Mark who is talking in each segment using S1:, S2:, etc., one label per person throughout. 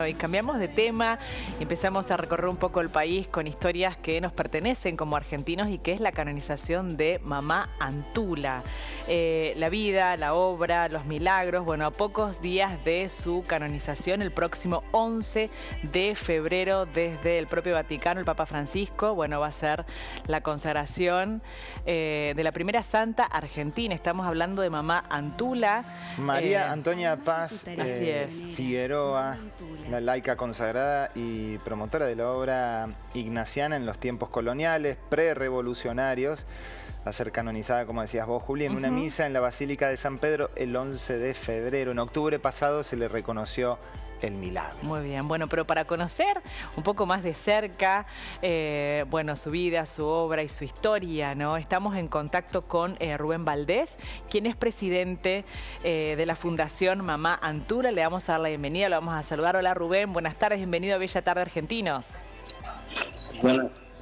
S1: Y cambiamos de tema y empezamos a recorrer un poco el país con historias que nos pertenecen como argentinos y que es la canonización de Mamá Antula. La vida, la obra, los milagros, bueno, a pocos días de su canonización, el próximo 11 de febrero, desde el propio Vaticano, el Papa Francisco, bueno, va a ser la consagración de la primera santa argentina. Estamos hablando de Mamá Antula.
S2: María Antonia Paz
S1: así es.
S2: Figueroa, la laica consagrada y promotora de la obra ignaciana en los tiempos coloniales, prerevolucionarios, va a ser canonizada, como decías vos, Juli, en una misa en la Basílica de San Pedro el 11 de febrero. En octubre pasado se le reconoció el milagro.
S1: Muy bien, bueno, pero para conocer un poco más de cerca, bueno, su vida, su obra y su historia, ¿no? Estamos en contacto con Rubén Valdés, quien es presidente de la Fundación Mamá Antula. Le vamos a dar la bienvenida, lo vamos a saludar. Hola Rubén, buenas tardes, bienvenido a Bella Tarde Argentinos.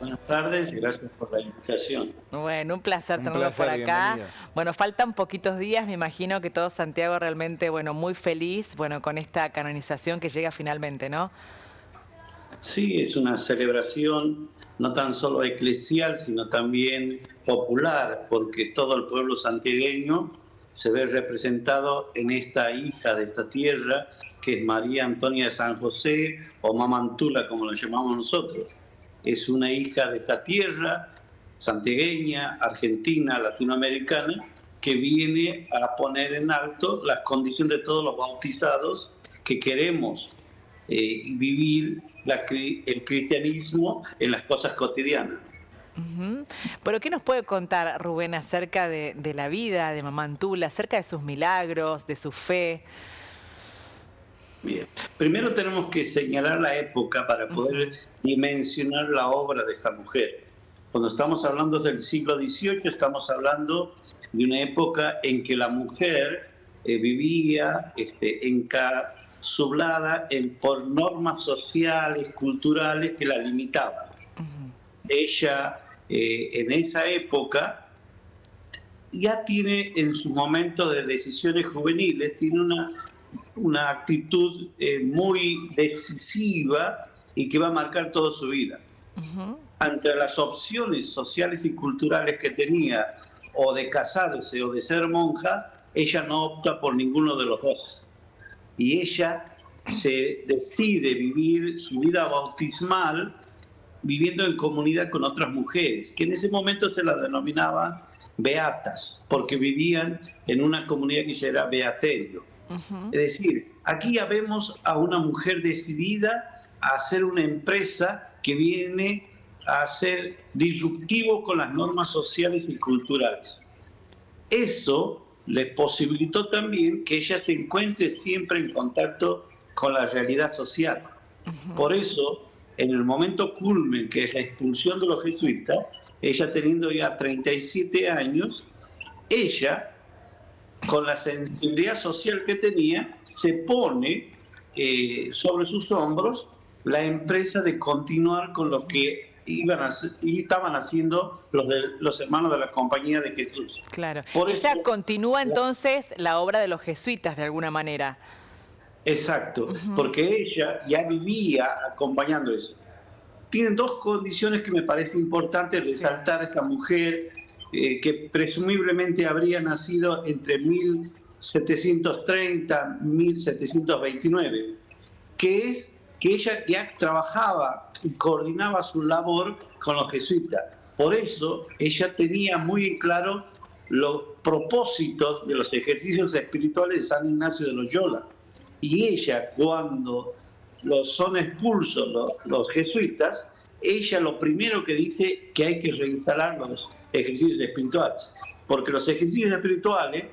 S3: Buenas tardes y gracias por la invitación.
S1: Bueno, un placer tenerlo por acá.
S2: Bienvenido.
S1: Bueno, faltan poquitos días, me imagino que todo Santiago realmente, bueno, muy feliz, bueno, con esta canonización que llega finalmente, ¿no?
S3: Sí, es una celebración no tan solo eclesial, sino también popular, porque todo el pueblo santiagueño se ve representado en esta hija de esta tierra, que es María Antonia de San José, o Mamá Antula, como la llamamos nosotros. Es una hija de esta tierra, santiagueña, argentina, latinoamericana, que viene a poner en alto las condiciones de todos los bautizados que queremos vivir el cristianismo en las cosas cotidianas.
S1: Pero ¿qué nos puede contar, Rubén, acerca de la vida de Mamá Antula, acerca de sus milagros, de su fe?
S3: Bien, primero tenemos que señalar la época para poder dimensionar la obra de esta mujer. Cuando estamos hablando del siglo XVIII, estamos hablando de una época en que la mujer vivía encapsulada por normas sociales, culturales que la limitaban. Ella, en esa época, ya tiene en su momento de decisiones juveniles, tiene una actitud muy decisiva y que va a marcar toda su vida. Ante las opciones sociales y culturales que tenía, o de casarse o de ser monja, ella no opta por ninguno de los dos. Y ella se decide vivir su vida bautismal viviendo en comunidad con otras mujeres, que en ese momento se las denominaban beatas, porque vivían en una comunidad que ya era beaterio. Es decir, aquí ya vemos a una mujer decidida a hacer una empresa que viene a ser disruptivo con las normas sociales y culturales. Eso le posibilitó también que ella se encuentre siempre en contacto con la realidad social. Por eso, en el momento culmen, que es la expulsión de los jesuitas, ella teniendo ya 37 años, ella, con la sensibilidad social que tenía, se pone sobre sus hombros la empresa de continuar con lo que estaban haciendo los hermanos de la Compañía de Jesús.
S1: Claro.
S3: Por
S1: Ella
S3: eso,
S1: continúa entonces la obra de los jesuitas de alguna manera.
S3: Exacto, porque ella ya vivía acompañando eso. Tienen dos condiciones que me parece importante resaltar esta mujer, que presumiblemente habría nacido entre 1730 y 1729, que es que ella ya trabajaba y coordinaba su labor con los jesuitas. Por eso ella tenía muy en claro los propósitos de los ejercicios espirituales de San Ignacio de Loyola. Y ella, cuando son expulsos los jesuitas, ella lo primero que dice que hay que reinstalar los ejercicios espirituales, porque los ejercicios espirituales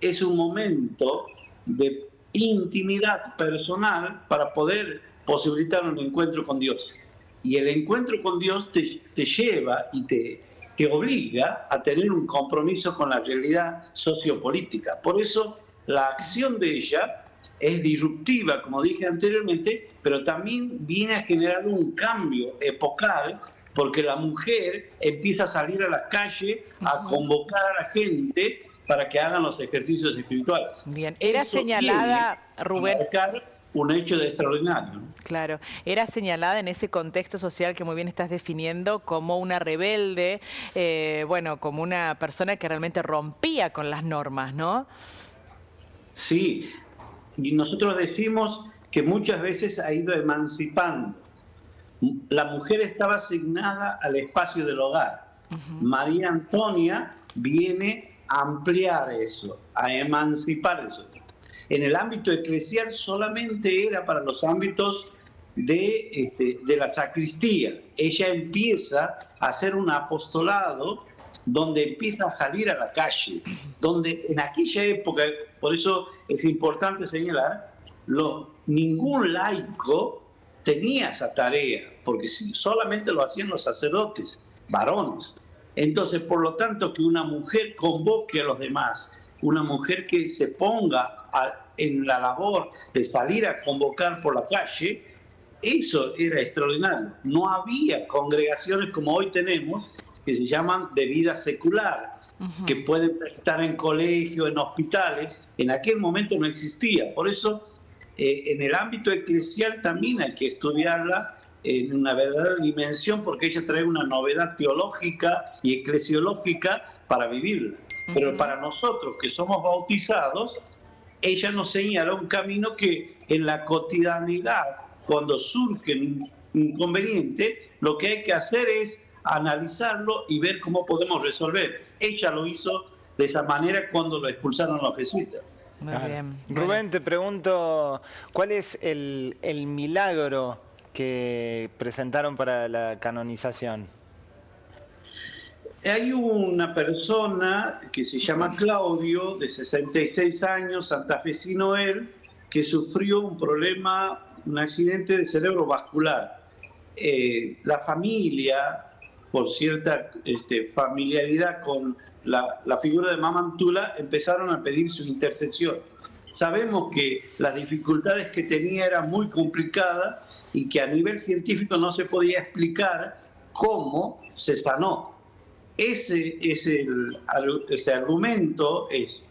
S3: es un momento de intimidad personal para poder posibilitar un encuentro con Dios. Y el encuentro con Dios te lleva y te obliga a tener un compromiso con la realidad sociopolítica. Por eso la acción de ella es disruptiva, como dije anteriormente, pero también viene a generar un cambio epocal, porque la mujer empieza a salir a la calle a convocar a la gente para que hagan los ejercicios espirituales.
S1: Bien, era
S3: Eso
S1: señalada,
S3: viene
S1: Rubén.
S3: a marcar un hecho extraordinario, ¿no?
S1: Claro, era señalada en ese contexto social que muy bien estás definiendo como una rebelde, bueno, como una persona que realmente rompía con las normas, ¿no?
S3: Sí, y nosotros decimos que muchas veces ha ido emancipando. La mujer estaba asignada al espacio del hogar. María Antonia viene a ampliar eso, a emancipar eso. En el ámbito eclesial solamente era para los ámbitos de la sacristía. Ella empieza a hacer un apostolado donde empieza a salir a la calle, donde en aquella época, por eso es importante señalar, ningún laico tenía esa tarea, porque solamente lo hacían los sacerdotes, varones. Entonces, por lo tanto, que una mujer convoque a los demás, una mujer que se ponga en la labor de salir a convocar por la calle, eso era extraordinario. No había congregaciones como hoy tenemos, que se llaman de vida secular, que pueden estar en colegios, en hospitales. En aquel momento no existía. Por eso, en el ámbito eclesial también hay que estudiarla en una verdadera dimensión, porque ella trae una novedad teológica y eclesiológica para vivirla. Pero para nosotros que somos bautizados, ella nos señala un camino que en la cotidianidad, cuando surge un inconveniente, lo que hay que hacer es analizarlo y ver cómo podemos resolver. Ella lo hizo de esa manera cuando lo expulsaron los jesuitas.
S1: Muy bien.
S2: Rubén, te pregunto, ¿cuál es el milagro que presentaron para la canonización?
S3: Hay una persona que se llama Claudio, de 66 años, santafesino él, que sufrió un accidente de cerebro vascular. La familia, por cierta familiaridad con la figura de Mama Antula, empezaron a pedir su intercesión. Sabemos que las dificultades que tenía eran muy complicadas y que a nivel científico no se podía explicar cómo se sanó. Ese argumento es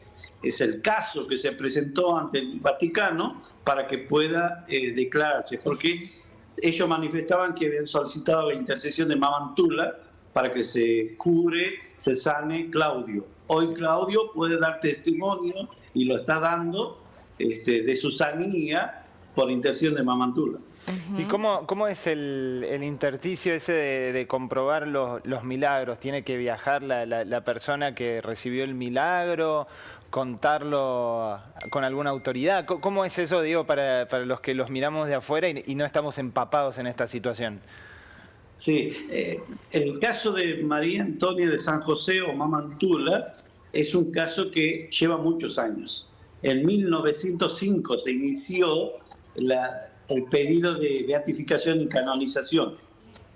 S3: el caso que se presentó ante el Vaticano para que pueda declararse, porque ellos manifestaban que habían solicitado la intercesión de Mama Antula para que se cure, se sane Claudio. Hoy Claudio puede dar testimonio, y lo está dando, de su sanía por intercesión de Mama Antula.
S2: ¿Y cómo es el intersticio ese de comprobar los milagros? ¿Tiene que viajar la persona que recibió el milagro, contarlo con alguna autoridad? ¿Cómo es eso, digo, para los que los miramos de afuera y no estamos empapados en esta situación?
S3: Sí, el caso de María Antonia de San José o Mama Antula es un caso que lleva muchos años. En 1905 se inició el pedido de beatificación y canonización.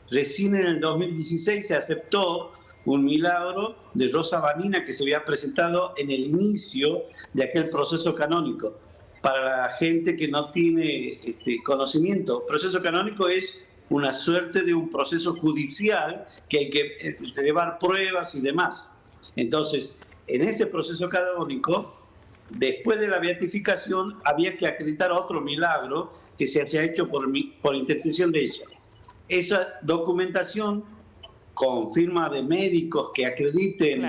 S3: Recién en el 2016 se aceptó un milagro de Rosa Vanina que se había presentado en el inicio de aquel proceso canónico. Para la gente que no tiene conocimiento, proceso canónico es una suerte de un proceso judicial que hay que llevar pruebas y demás. Entonces, en ese proceso canónico, después de la beatificación, había que acreditar otro milagro que se haya hecho por intercesión de ella. Esa documentación con firma de médicos que acrediten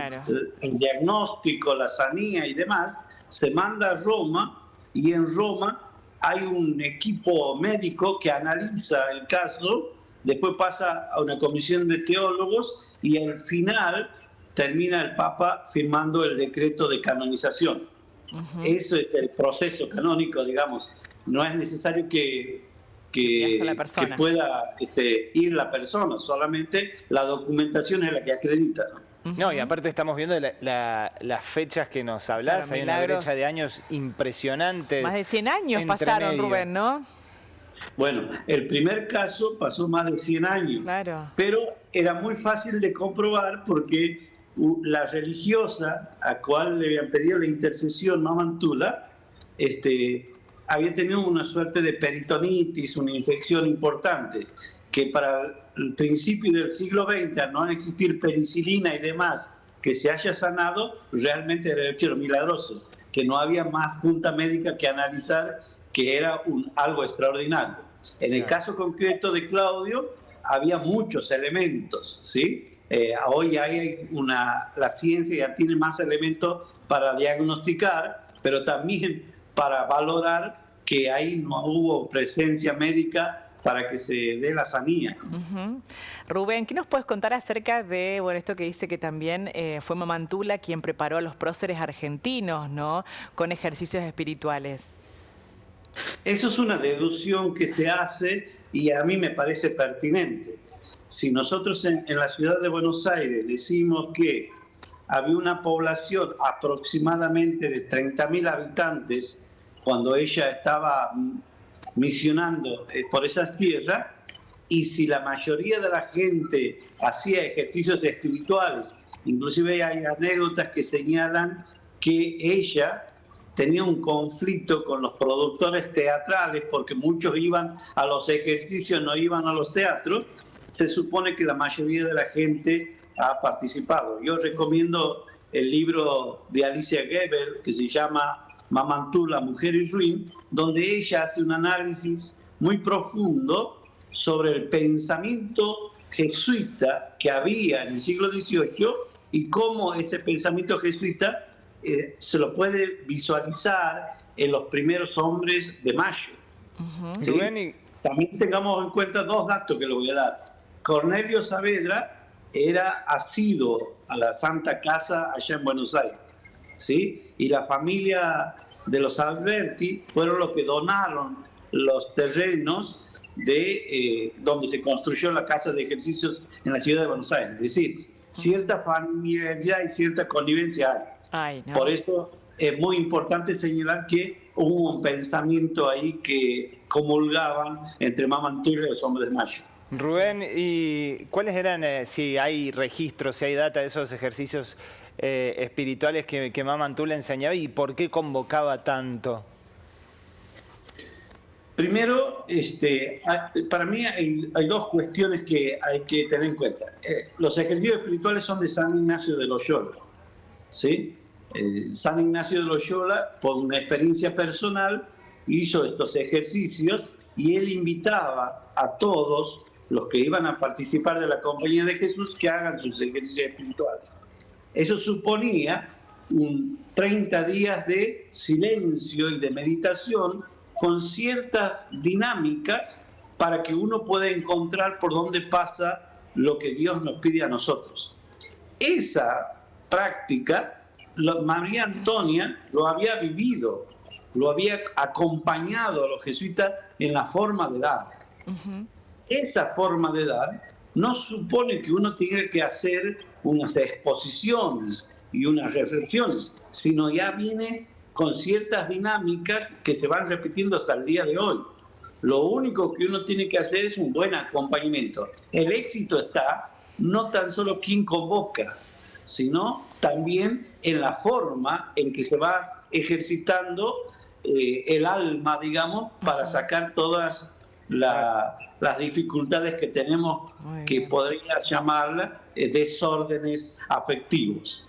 S3: el diagnóstico, la sanía y demás, se manda a Roma, y en Roma hay un equipo médico que analiza el caso, después pasa a una comisión de teólogos y al final termina el Papa firmando el decreto de canonización. Eso es el proceso canónico, digamos. No es necesario que pueda ir la persona, solamente la documentación es la que acredita, ¿no?
S2: No, y aparte estamos viendo las fechas que nos hablas, claro, hay una brecha de años impresionante.
S1: Más de 100 años pasaron, medio. Rubén, ¿no?
S3: Bueno, el primer caso pasó más de 100 años, pero era muy fácil de comprobar porque la religiosa a cual le habían pedido la intercesión, Mama Antula, había tenido una suerte de peritonitis, una infección importante, que para el principio del siglo XX, al no existir penicilina y demás, que se haya sanado, realmente era hecho milagroso, que no había más junta médica que analizar que era algo extraordinario. En el caso concreto de Claudio, había muchos elementos, ¿sí? Hoy la ciencia ya tiene más elementos para diagnosticar, pero también para valorar que ahí no hubo presencia médica para que se dé la sanía.
S1: Rubén, ¿qué nos puedes contar acerca de esto que dice que también fue Mamá Antula quien preparó a los próceres argentinos, ¿no?, con ejercicios espirituales?
S3: Eso es una deducción que se hace y a mí me parece pertinente. Si nosotros en la ciudad de Buenos Aires decimos que había una población aproximadamente de 30.000 habitantes cuando ella estaba misionando por esas tierras, y si la mayoría de la gente hacía ejercicios espirituales, inclusive hay anécdotas que señalan que ella tenía un conflicto con los productores teatrales porque muchos iban a los ejercicios, no iban a los teatros. Se supone que la mayoría de la gente ha participado. Yo recomiendo el libro de Alicia Gebel que se llama Mamá Antula, Mujer y Ruin, donde ella hace un análisis muy profundo sobre el pensamiento jesuita que había en el siglo XVIII y cómo ese pensamiento jesuita se lo puede visualizar en los primeros hombres de Mayo. ¿Sí? También tengamos en cuenta dos datos que le voy a dar. Cornelio Saavedra era asiduo a la Santa Casa allá en Buenos Aires, ¿sí? Y la familia de los Alberti fueron los que donaron los terrenos de donde se construyó la casa de ejercicios en la ciudad de Buenos Aires. Es decir, cierta familiaridad y cierta connivencia hay. Por eso es muy importante señalar que hubo un pensamiento ahí que comulgaban entre Mamá Antula y los hombres de Mayo.
S2: Rubén, ¿y cuáles eran, si hay registros, si hay data de esos ejercicios espirituales que Mamá Antula enseñaba y por qué convocaba tanto?
S3: Primero, para mí hay dos cuestiones que hay que tener en cuenta. Los ejercicios espirituales son de San Ignacio de Loyola, ¿sí? San Ignacio de Loyola, por una experiencia personal, hizo estos ejercicios y él invitaba a todos los que iban a participar de la Compañía de Jesús que hagan sus ejercicios espirituales. Eso suponía 30 días de silencio y de meditación con ciertas dinámicas para que uno pueda encontrar por dónde pasa lo que Dios nos pide a nosotros. Esa práctica, María Antonia lo había vivido, lo había acompañado a los jesuitas en la forma de dar. Esa forma de dar no supone que uno tenga que hacer unas exposiciones y unas reflexiones, sino ya viene con ciertas dinámicas que se van repitiendo hasta el día de hoy. Lo único que uno tiene que hacer es un buen acompañamiento. El éxito está no tan solo quien convoca, sino también en la forma en que se va ejercitando el alma, digamos, para sacar todas las dificultades que tenemos, que podría llamarla desórdenes afectivos.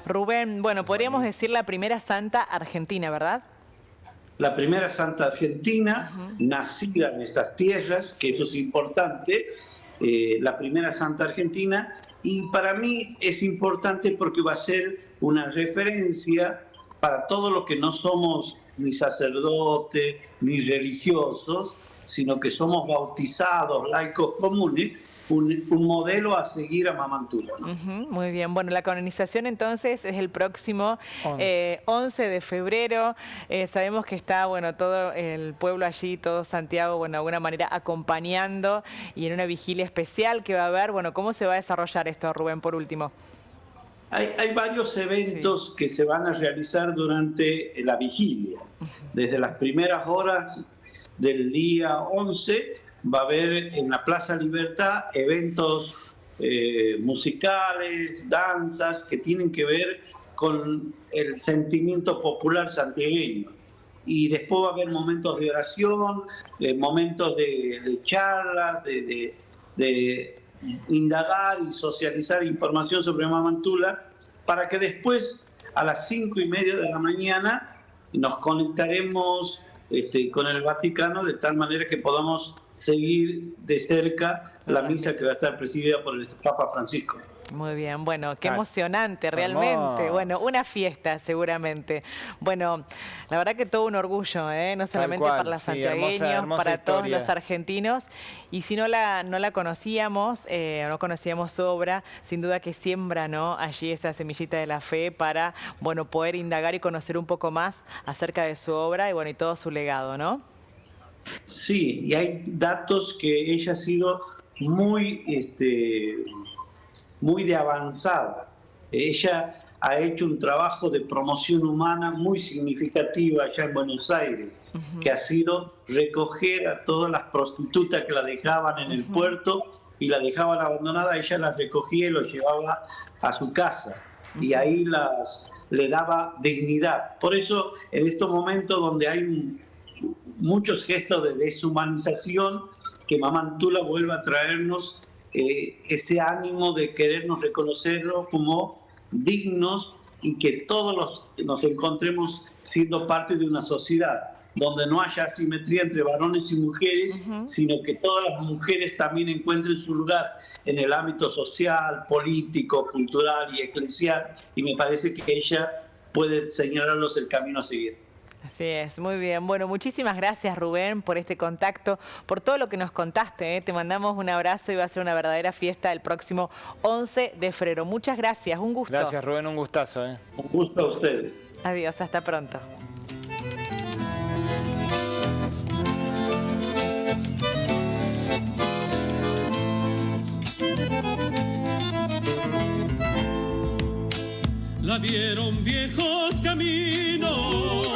S1: Rubén, podríamos decir la primera santa argentina, ¿verdad?
S3: La primera santa argentina, nacida en estas tierras, que eso es importante, la primera santa argentina, y para mí es importante porque va a ser una referencia para todos los que no somos ni sacerdotes ni religiosos, sino que somos bautizados, laicos comunes, un modelo a seguir a Mamá Antula, ¿no?
S1: Muy bien. La canonización entonces es el próximo 11 de febrero. Sabemos que está todo el pueblo allí, todo Santiago, de alguna manera acompañando y en una vigilia especial que va a haber. ¿Cómo se va a desarrollar esto, Rubén, por último?
S3: Hay varios eventos que se van a realizar durante la vigilia. Desde las primeras horas del día 11 va a haber en la Plaza Libertad eventos musicales, danzas que tienen que ver con el sentimiento popular santiagueño. Y después va a haber momentos de oración, momentos de charlas, de indagar y socializar información sobre Mamá Antula, para que después a las 5:30 de la mañana nos conectaremos con el Vaticano, de tal manera que podamos seguir de cerca la misa que va a estar presidida por el Papa Francisco.
S1: Muy bien, bueno, qué emocionante realmente. Bueno, una fiesta seguramente. Bueno, la verdad que todo un orgullo, no solamente para los santiagueños, hermosa para todos los argentinos. Y si no la conocíamos, no conocíamos su obra, sin duda que siembra, ¿no?, allí esa semillita de la fe para, bueno, poder indagar y conocer un poco más acerca de su obra y, bueno, y todo su legado, ¿no?
S3: Sí, y hay datos que ella ha sido muy de avanzada. Ella ha hecho un trabajo de promoción humana muy significativo allá en Buenos Aires, que ha sido recoger a todas las prostitutas que la dejaban en el puerto y la dejaban abandonada. Ella las recogía y los llevaba a su casa y ahí le daba dignidad. Por eso, en estos momentos donde hay muchos gestos de deshumanización, que Mamá Antula vuelva a traernos este ánimo de querernos reconocerlo como dignos y que todos nos encontremos siendo parte de una sociedad donde no haya asimetría entre varones y mujeres, sino que todas las mujeres también encuentren su lugar en el ámbito social, político, cultural y eclesial, y me parece que ella puede señalarnos el camino a seguir.
S1: Así es, muy bien. Bueno, muchísimas gracias, Rubén, por este contacto, por todo lo que nos contaste. Te mandamos un abrazo y va a ser una verdadera fiesta el próximo 11 de febrero. Muchas gracias, un gusto.
S2: Gracias, Rubén, un gustazo.
S3: Un gusto a ustedes.
S1: Adiós, hasta pronto.
S4: La vieron viejos caminos